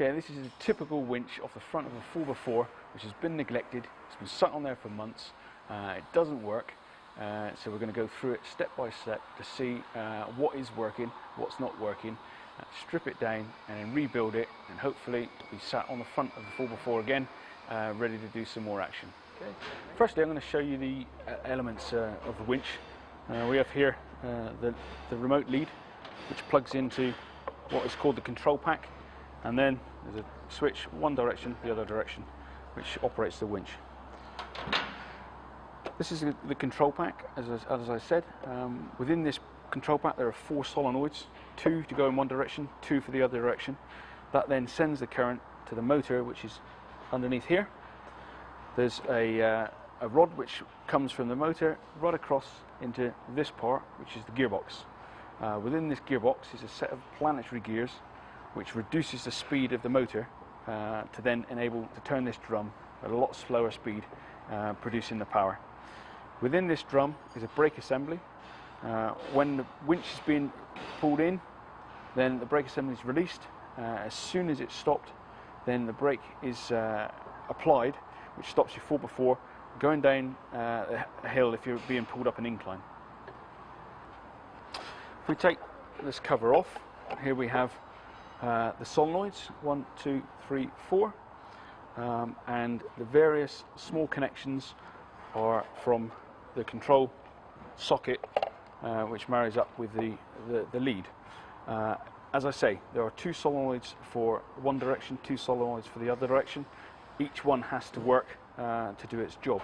Okay, this is a typical winch off the front of a 4x4 which has been neglected. It's been sat on there for months. It doesn't work, so we're going to go through it step by step to see what is working, what's not working, strip it down and then rebuild it, and hopefully be sat on the front of the 4x4 again, ready to do some more action. Okay. Firstly, I'm going to show you the elements of the winch. We have here the remote lead, which plugs into what is called the control pack, and then there's a switch one direction, the other direction, which operates the winch. This is the control pack, as I said. Within this control pack there are 4 solenoids, 2 to go in one direction, 2 for the other direction. That then sends the current to the motor, which is underneath here. There's a rod which comes from the motor right across into this part, which is the gearbox. Within this gearbox is a set of planetary gears which reduces the speed of the motor to then enable to turn this drum at a lot slower speed, producing the power. Within this drum is a brake assembly. When the winch is being pulled in, then the brake assembly is released. As soon as it's stopped, then the brake is applied, which stops your 4x4 going down a hill if you're being pulled up an incline. If we take this cover off, here we have the solenoids, 1, 2, 3, 4, and the various small connections are from the control socket, which marries up with the lead. As I say, there are 2 solenoids for one direction, 2 solenoids for the other direction. Each one has to work to do its job.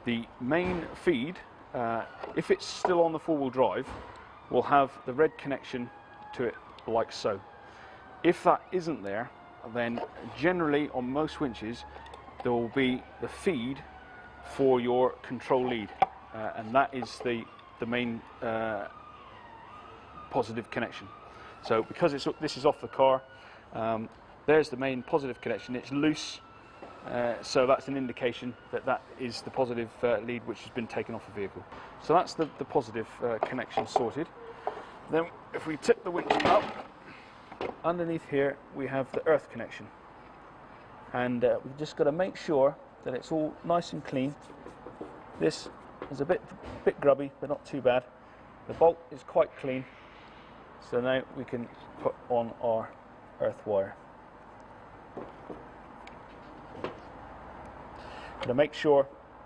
The main feed, if it's still on the 4-wheel drive, will have the red connection to it like so. If that isn't there, then generally on most winches there will be the feed for your control lead, and that is the main positive connection. So because this is off the car, there's the main positive connection. It's loose, so that's an indication that that is the positive lead which has been taken off the vehicle. So that's the positive connection sorted. Then if we tip the winch up, underneath here we have the earth connection, and we've just got to make sure that it's all nice and clean. This is a bit grubby, but not too bad. The bolt is quite clean, so now we can put on our earth wire. To make sure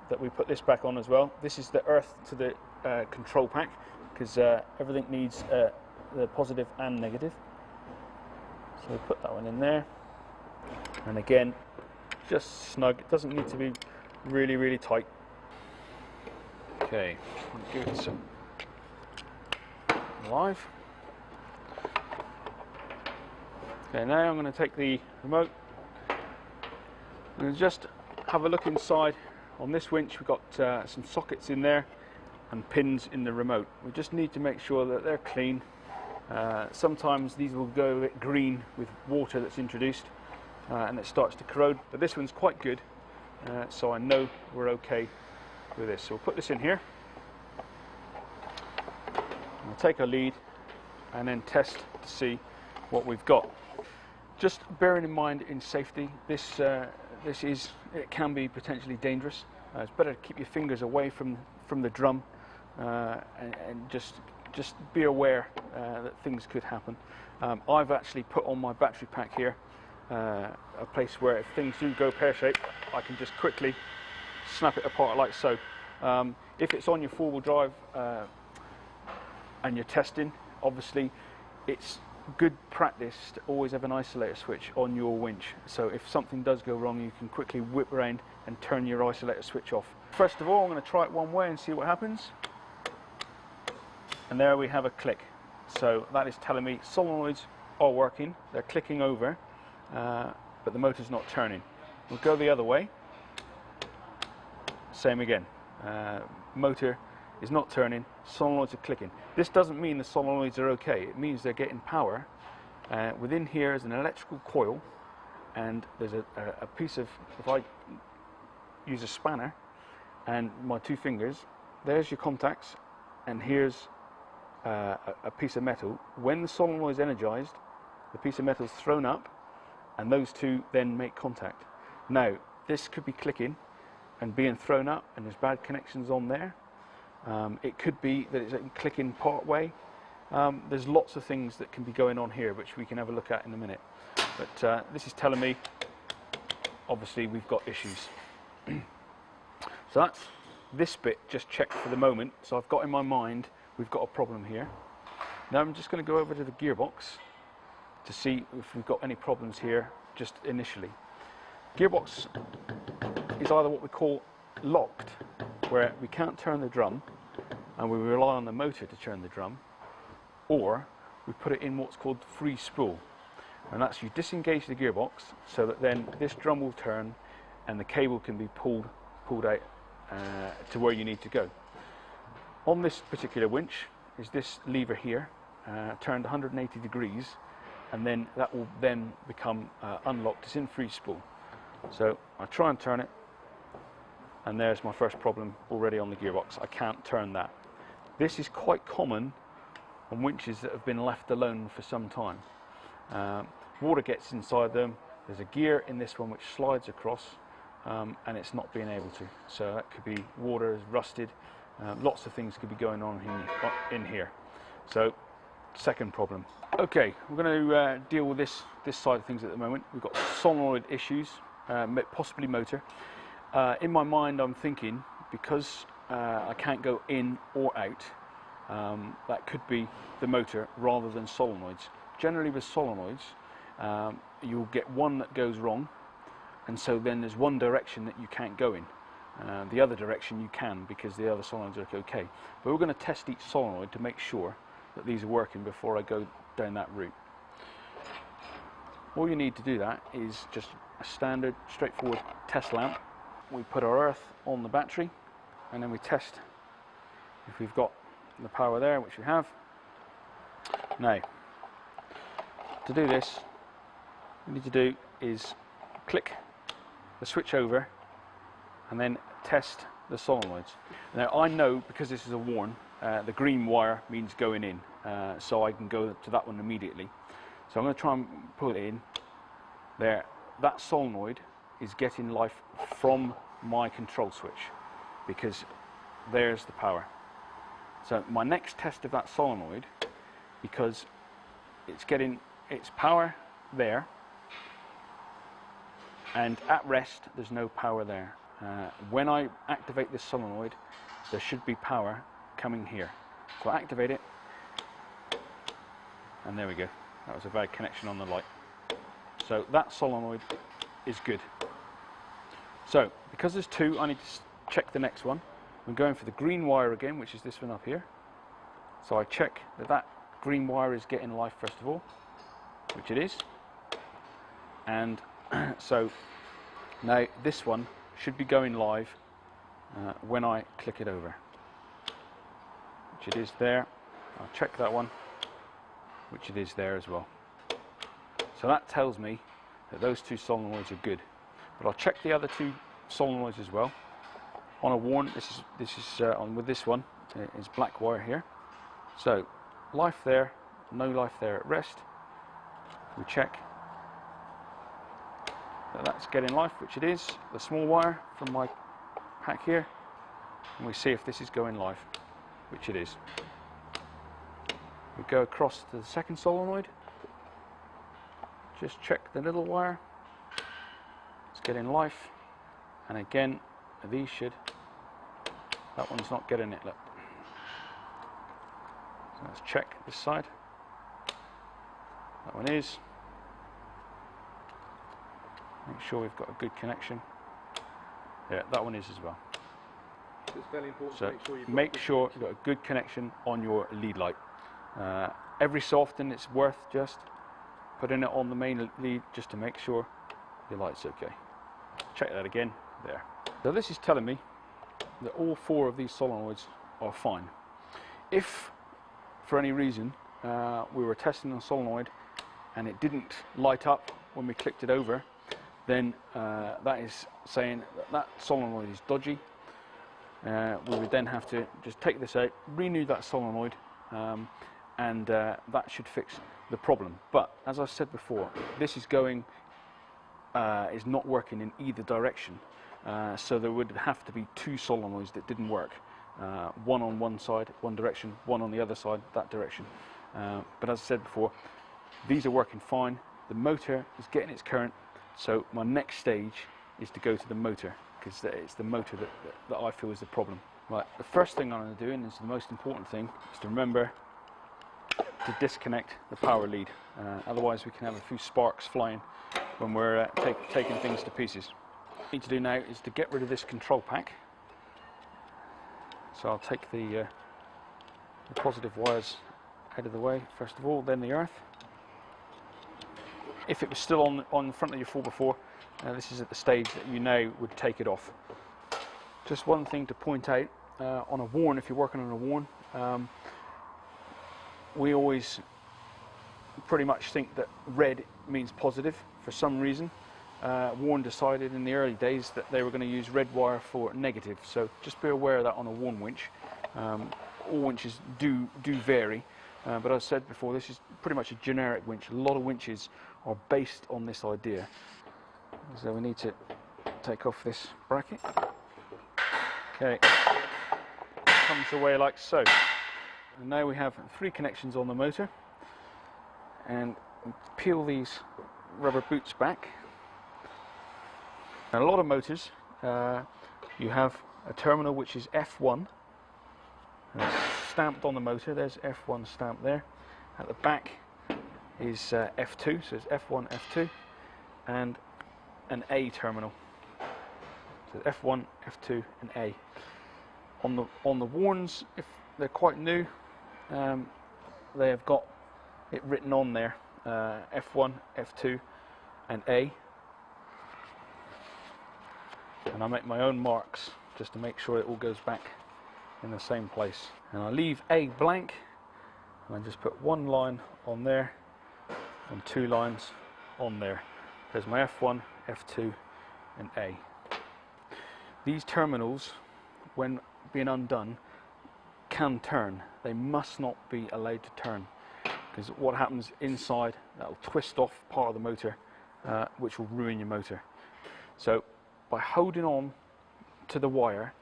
that we put this back on as well. This is the earth to the control pack, because everything needs the positive and negative. So we put that one in there, and again, just snug. It doesn't need to be really tight. Okay, give it some live. Okay, now I'm going to take the remote and just have a look inside. On this winch we've got some sockets in there and pins in the remote. We just need to make sure that they're clean. Sometimes these will go a bit green with water that's introduced, and it starts to corrode, but this one's quite good, so I know we're okay with this. So we'll put this in here. We'll take our lead and then test to see what we've got. Just bearing in mind, in safety, it can be potentially dangerous. It's better to keep your fingers away from the drum, and just be aware that things could happen. I've actually put on my battery pack here a place where if things do go pear-shaped, I can just quickly snap it apart like so. If it's on your 4-wheel drive and you're testing, obviously it's good practice to always have an isolator switch on your winch, so if something does go wrong you can quickly whip around and turn your isolator switch off. First of all, I'm going to try it one way and see what happens, and there we have a click. So that is telling me solenoids are working, they're clicking over, but the motor's not turning. We'll go the other way, same again. Motor is not turning, solenoids are clicking. This doesn't mean the solenoids are okay, it means they're getting power. Within here is an electrical coil, and there's a piece of, if I use a spanner and my 2 fingers, there's your contacts, and here's a piece of metal. When the solenoid is energized, the piece of metal is thrown up, and those two then make contact. Now, this could be clicking and being thrown up, and there's bad connections on there. It could be that it's clicking part way. There's lots of things that can be going on here, which we can have a look at in a minute. But this is telling me, obviously, we've got issues. So that's this bit just checked for the moment. So I've got in my mind, we've got a problem here. Now I'm just going to go over to the gearbox to see if we've got any problems here just initially. Gearbox is either what we call locked, where we can't turn the drum and we rely on the motor to turn the drum, or we put it in what's called free spool, and that's you disengage the gearbox so that then this drum will turn and the cable can be pulled out to where you need to go. On this particular winch is this lever here, turned 180 degrees, and then that will then become unlocked. It's in free spool. So I try and turn it, and there's my first problem already on the gearbox. I can't turn that. This is quite common on winches that have been left alone for some time. Water gets inside them. There's a gear in this one which slides across, and it's not being able to. So that could be water is rusted. Lots of things could be going on in here. So second problem. Okay, we're going to deal with this side of things at the moment. We've got solenoid issues, possibly motor. In my mind, I'm thinking, because I can't go in or out, that could be the motor rather than solenoids. Generally with solenoids, you'll get one that goes wrong, and so then there's one direction that you can't go in. The other direction you can, because the other solenoids are okay. But we're going to test each solenoid to make sure that these are working before I go down that route. All you need to do that is just a standard, straightforward test lamp. We put our earth on the battery, and then we test if we've got the power there, which we have. Now, to do this, what we need to do is click the switch over and then test the solenoids. Now I know, because this is a warn, the green wire means going in, so I can go to that one immediately. So I'm going to try and pull it in. There, that solenoid is getting life from my control switch, because there's the power. So my next test of that solenoid, because it's getting its power there, and at rest there's no power there. When I activate this solenoid, there should be power coming here. So I activate it, and there we go. That was a bad connection on the light. So that solenoid is good. So because there's two, I need to check the next one. I'm going for the green wire again, which is this one up here. So I check that that green wire is getting life first of all, which it is. And so now this one should be going live when I click it over, which it is there. I'll check that one, which it is there as well. So that tells me that those two solenoids are good. But I'll check the other two solenoids as well. On a warn, this is on with this one is black wire here. So life there, no life there at rest. We check that that's getting life, which it is. The small wire from my pack here, and we see if this is going live, which it is. We go across to the second solenoid. Just check the little wire. It's getting life, and again, these should. That one's not getting it. Look. So let's check this side. That one is. Make sure we've got a good connection. Yeah, that one is as well. It's fairly important So to make sure you've got a good connection on your lead light. Every so often it's worth just putting it on the main lead just to make sure your light's okay. Check that again, there. So this is telling me that all four of these solenoids are fine. If for any reason we were testing a solenoid and it didn't light up when we clicked it over, then that is saying that that solenoid is dodgy. We would then have to just take this out, renew that solenoid, and that should fix the problem. But as I said before, this is is not working in either direction. So there would have to be two solenoids that didn't work. One on one side, one direction, one on the other side, that direction. But as I said before, these are working fine. The motor is getting its current, so my next stage is to go to the motor, because it's the motor that I feel is the problem. Right, the first thing I'm going to do, and this is the most important thing, is to remember to disconnect the power lead. Otherwise we can have a few sparks flying when we're taking things to pieces. What I need to do now is to get rid of this control pack. So I'll take the positive wires out of the way first of all, then the earth. If it was still on the front of your 4x4, this is at the stage that you now would take it off. Just one thing to point out, on a worn, if you're working on a worn, we always pretty much think that red means positive for some reason. Warn decided in the early days that they were going to use red wire for negative, so just be aware of that on a worn winch. All winches do vary, but as I said before, this is pretty much a generic winch. A lot of winches are based on this idea. So we need to take off this bracket. Okay, comes away like so. And now we have 3 connections on the motor, and peel these rubber boots back. And a lot of motors, you have a terminal which is F1, and it's stamped on the motor. There's F1 stamped there. At the back is F2, so it's F1, F2, and an A terminal. So F1, F2, and A. On the warns, if they're quite new, they have got it written on there, F1, F2, and A. And I make my own marks just to make sure it all goes back in the same place. And I leave A blank, and I just put 1 line on there and 2 lines on there. There's my F1, F2, and A. These terminals, when being undone, can turn. They must not be allowed to turn, because what happens inside, that will twist off part of the motor, which will ruin your motor. So by holding on to the wire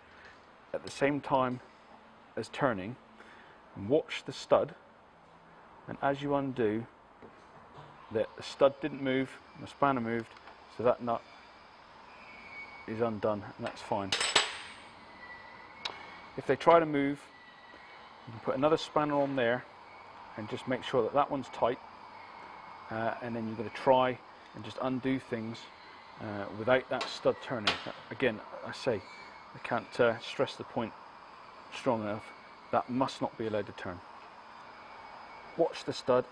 at the same time as turning, and watch the stud, and as you undo, the stud didn't move, the spanner moved, so that nut is undone, and that's fine. If they try to move, you can put another spanner on there and just make sure that that one's tight, and then you're going to try and just undo things without that stud turning. Again, I say, I can't stress the point strong enough, that must not be allowed to turn. Watch the stud,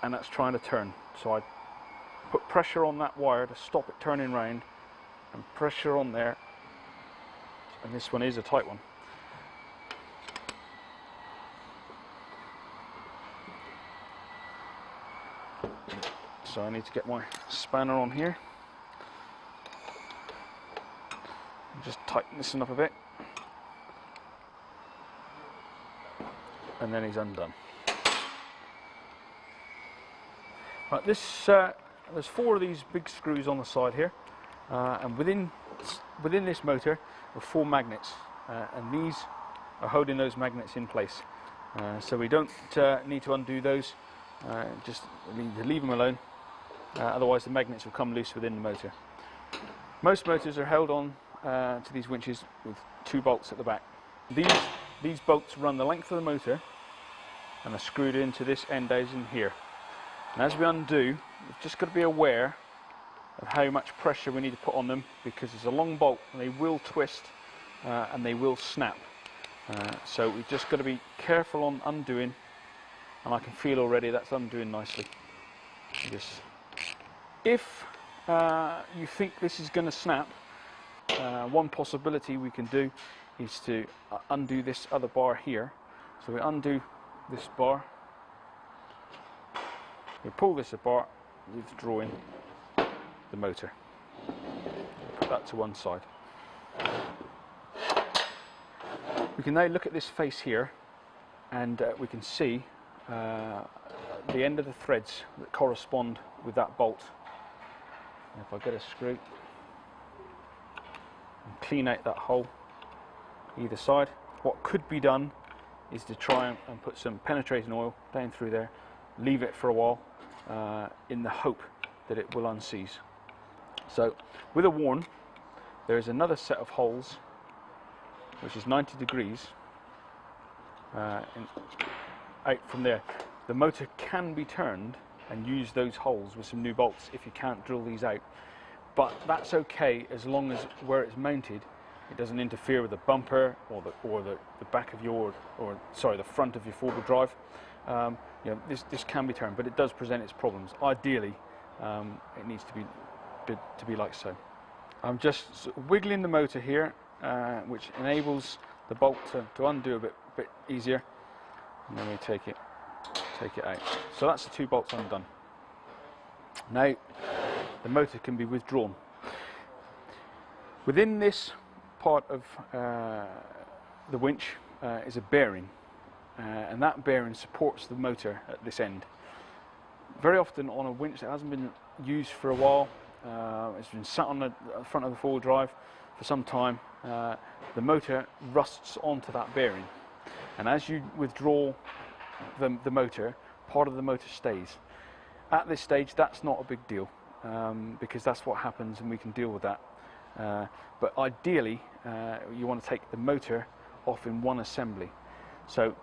and that's trying to turn. So I put pressure on that wire to stop it turning round, and pressure on there, and this one is a tight one. So I need to get my spanner on here and just tighten this one up a bit, and then he's undone. Right, there's 4 of these big screws on the side here, and within this motor are 4 magnets, and these are holding those magnets in place. So we don't need to undo those, just need to leave them alone. Otherwise the magnets will come loose within the motor. Most motors are held on to these winches with 2 bolts at the back. These bolts run the length of the motor and are screwed into this end housing here. And as we undo, we've just got to be aware of how much pressure we need to put on them, because it's a long bolt and they will twist and they will snap. So we've just got to be careful on undoing, and I can feel already that's undoing nicely. If you think this is going to snap, one possibility we can do is to undo this other bar here. So we undo this bar, we pull this apart, withdrawing the motor. Put that to one side. We can now look at this face here, and we can see the end of the threads that correspond with that bolt. And if I get a screw and clean out that hole either side, what could be done is to try and put some penetrating oil down through there, leave it for a while in the hope that it will unseize. So with a warn, there is another set of holes which is 90 degrees out from there. The motor can be turned and use those holes with some new bolts if you can't drill these out, but that's okay as long as where it's mounted it doesn't interfere with the bumper or the back of your, or sorry, the front of your four-wheel drive. You know, this can be turned, but it does present its problems. Ideally, it needs to be like so. I'm just sort of wiggling the motor here, which enables the bolt to undo a bit easier, and then we take it out. So that's the two bolts undone. Now the motor can be withdrawn. Within this part of the winch is a bearing, and that bearing supports the motor at this end. Very often on a winch that hasn't been used for a while, it's been sat on the front of the four-wheel drive for some time, the motor rusts onto that bearing, and as you withdraw the motor, part of the motor stays. At this stage that's not a big deal, because that's what happens and we can deal with that. But ideally you want to take the motor off in one assembly. So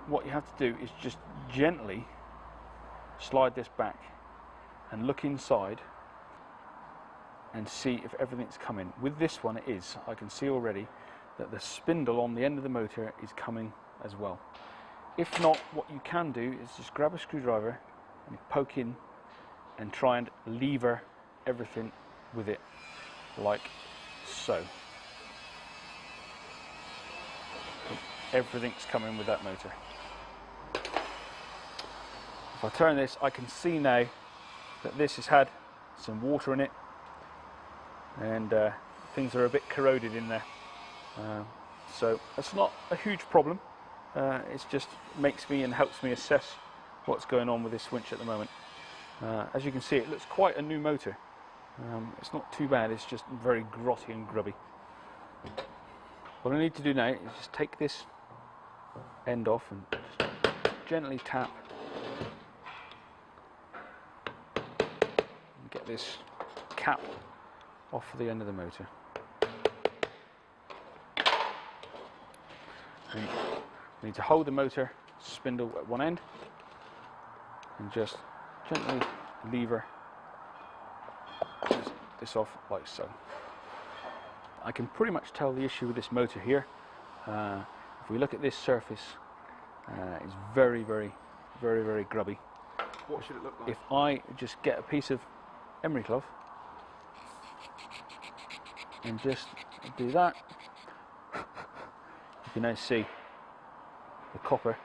what you have to do is just gently slide this back and look inside and see if everything's coming. With this one it is. I can see already that the spindle on the end of the motor is coming as well. If not, what you can do is just grab a screwdriver and poke in and try and lever everything with it, like so. Everything's coming with that motor. If I turn this, I can see now that this has had some water in it, and things are a bit corroded in there. So it's not a huge problem. It just makes me and helps me assess what's going on with this winch at the moment. As you can see, it looks quite a new motor. It's not too bad, it's just very grotty and grubby. What I need to do now is just take this end off and just gently tap and get this cap off the end of the motor. And we need to hold the motor spindle at one end and just gently lever this off like so. I can pretty much tell the issue with this motor here. If we look at this surface, it's very grubby. What should it look like? If I just get a piece of emery cloth and just do that, you can now see the copper,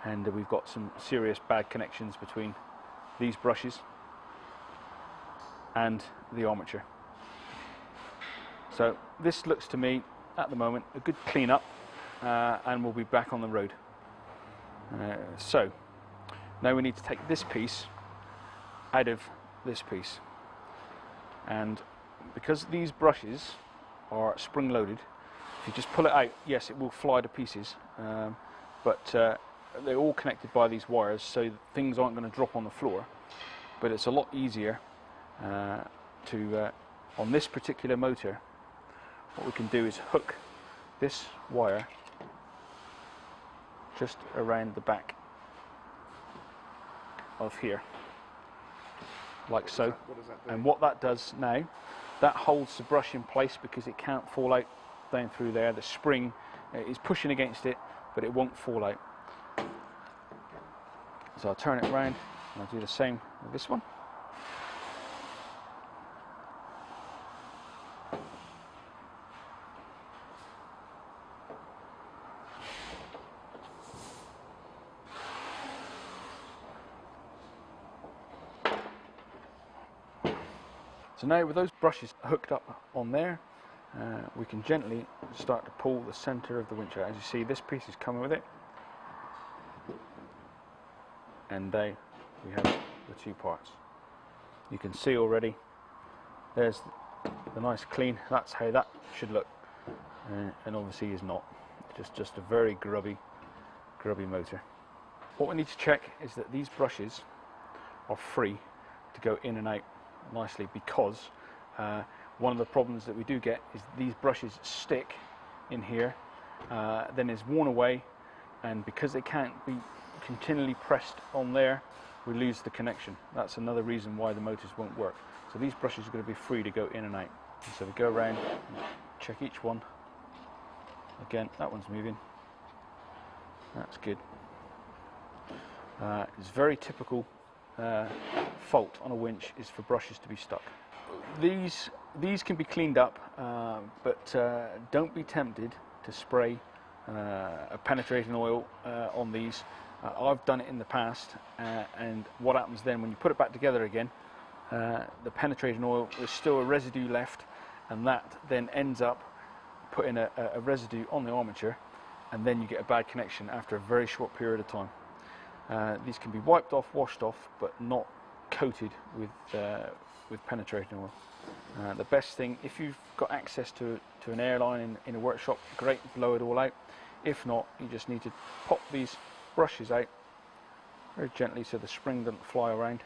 and we've got some serious bad connections between these brushes and the armature. So this looks to me at the moment a good clean up, and we'll be back on the road. So now we need to take this piece out of this piece, and because these brushes are spring loaded, if you just pull it out, yes, it will fly to pieces, but they're all connected by these wires, so things aren't going to drop on the floor. But it's a lot easier on this particular motor. What we can do is hook this wire just around the back of here, like so. What does that do? And what that does now, that holds the brush in place because it can't fall out down through there. The spring is pushing against it, but it won't fall out. So I'll turn it around and I'll do the same with this one. So now with those brushes hooked up on there, we can gently start to pull the centre of the winch out. As you see, this piece is coming with it. and down we have the two parts. You can see already there's the nice clean, that's how that should look, and obviously is not, just a very grubby motor. What we need to check is that these brushes are free to go in and out nicely, because one of the problems that we do get is these brushes stick in here, then it's worn away, and because they can't be continually pressed on there, we lose the connection. That's another reason why the motors won't work. So these brushes are going to be free to go in and out. And so we go around and check each one. Again, that one's moving. That's good. It's very typical fault on a winch is for brushes to be stuck. These can be cleaned up, but don't be tempted to spray a penetrating oil on these. I've done it in the past, and what happens then when you put it back together again, the penetrating oil, there's still a residue left, and that then ends up putting a residue on the armature, and then you get a bad connection after a very short period of time. These can be wiped off, washed off, but not coated with penetrating oil. The best thing, if you've got access to an airline in a workshop, great, blow it all out. If not, you just need to pop these brushes out very gently so the spring doesn't fly around,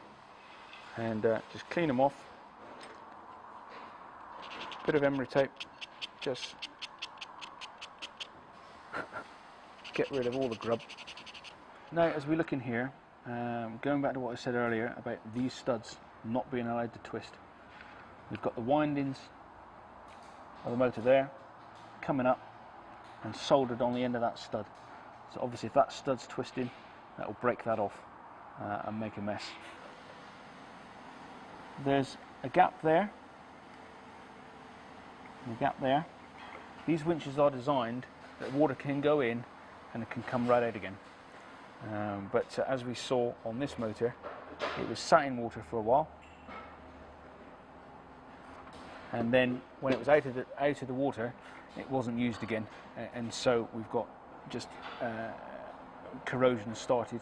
and just clean them off. Bit of emery tape, just get rid of all the grub. Now, as we look in here, going back to what I said earlier about these studs not being allowed to twist, we've got the windings of the motor there coming up and soldered on the end of that stud. So obviously if that stud's twisting, that will break that off and make a mess. There's a gap there, and a gap there. These winches are designed that water can go in and it can come right out again. But as we saw on this motor, it was sat in water for a while, and then when it was out of the water, it wasn't used again, and so we've got just corrosion started,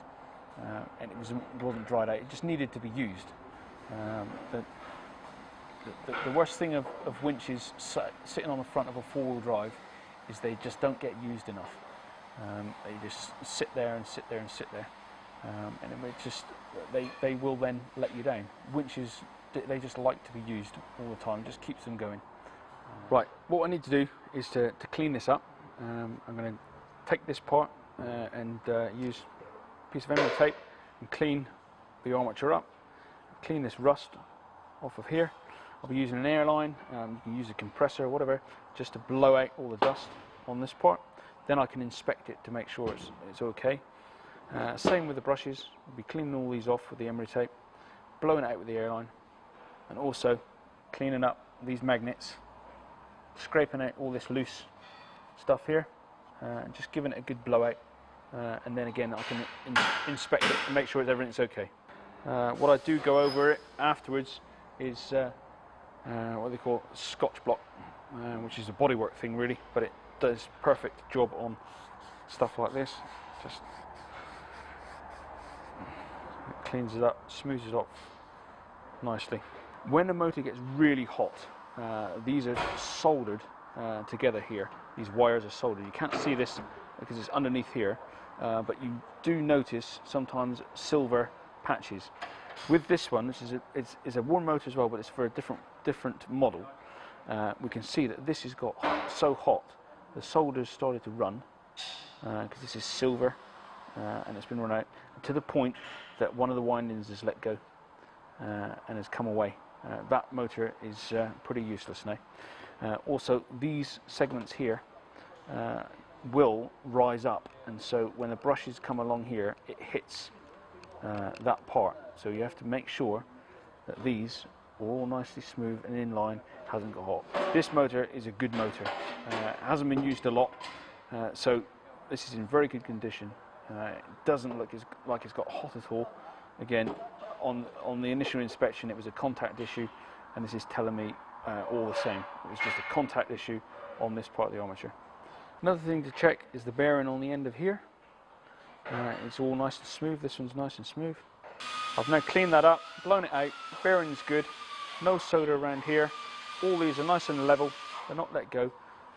and it wasn't dried out. It just needed to be used. The worst thing of winches sitting on the front of a four-wheel drive is they just don't get used enough. They just sit there and sit there and sit there, and it just they will then let you down. Winches, they just like to be used all the time. It just keeps them going. Right, what I need to do is to clean this up. I'm going to take this part and use a piece of emery tape and clean the armature up, clean this rust off of here. I'll be using an airline, you can use a compressor or whatever, just to blow out all the dust on this part. Then I can inspect it to make sure it's okay. Same with the brushes. I'll be cleaning all these off with the emery tape, blowing it out with the airline, and also cleaning up these magnets, scraping out all this loose stuff here, and just giving it a good blowout, and then again I can inspect it and make sure everything's okay. What I do go over it afterwards is what they call Scotch block, which is a bodywork thing really, but it does perfect job on stuff like this. Just it cleans it up, smooths it up nicely. When the motor gets really hot, these are soldered together here. These wires are soldered. You can't see this because it's underneath here, but you do notice sometimes silver patches. With this one, this is a warm motor as well, but it's for a different model. We can see that this has got so hot, the solder's started to run, because this is silver, and it's been run out, to the point that one of the windings has let go and has come away. That motor is pretty useless now. Also, these segments here will rise up, and so when the brushes come along here, it hits that part. So you have to make sure that these are all nicely smooth and in line, hasn't got hot. This motor is a good motor. It hasn't been used a lot, so this is in very good condition. It doesn't look like it's got hot at all. Again, on the initial inspection, it was a contact issue, and this is telling me all the same. It was just a contact issue on this part of the armature. Another thing to check is the bearing on the end of here. It's all nice and smooth. This one's nice and smooth. I've now cleaned that up, blown it out, bearing's good, no solder around here. All these are nice and level, they're not let go,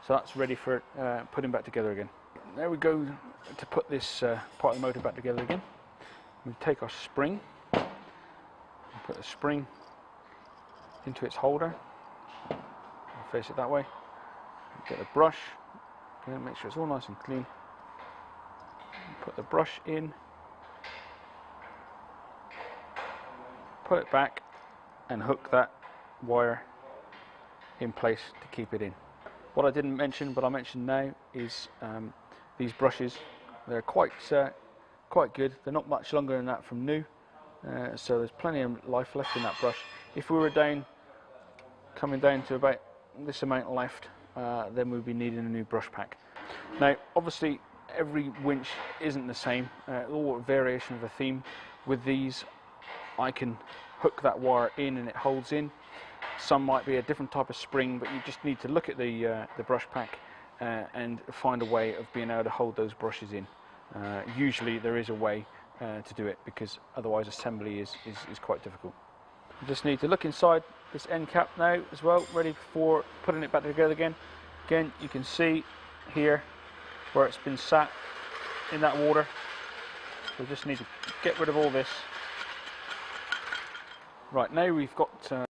so that's ready for putting back together again. There we go to put this part of the motor back together again. We take our spring, and put the spring into its holder, face it that way, get the brush, okay, make sure it's all nice and clean. Put the brush in, put it back and hook that wire in place to keep it in. What I didn't mention, but I mention now, is these brushes. They're quite good. They're not much longer than that from new, so there's plenty of life left in that brush. If we were coming down to about this amount left, then we'd be needing a new brush pack. Now, obviously, every winch isn't the same, all a variation of a theme. With these, I can hook that wire in and it holds in. Some might be a different type of spring, but you just need to look at the brush pack and find a way of being able to hold those brushes in. Usually there is a way to do it, because otherwise assembly is quite difficult. You just need to look inside this end cap now as well, ready for putting it back together again. Again, you can see here where it's been sat in that water. So we just need to get rid of all this. Right, now we've got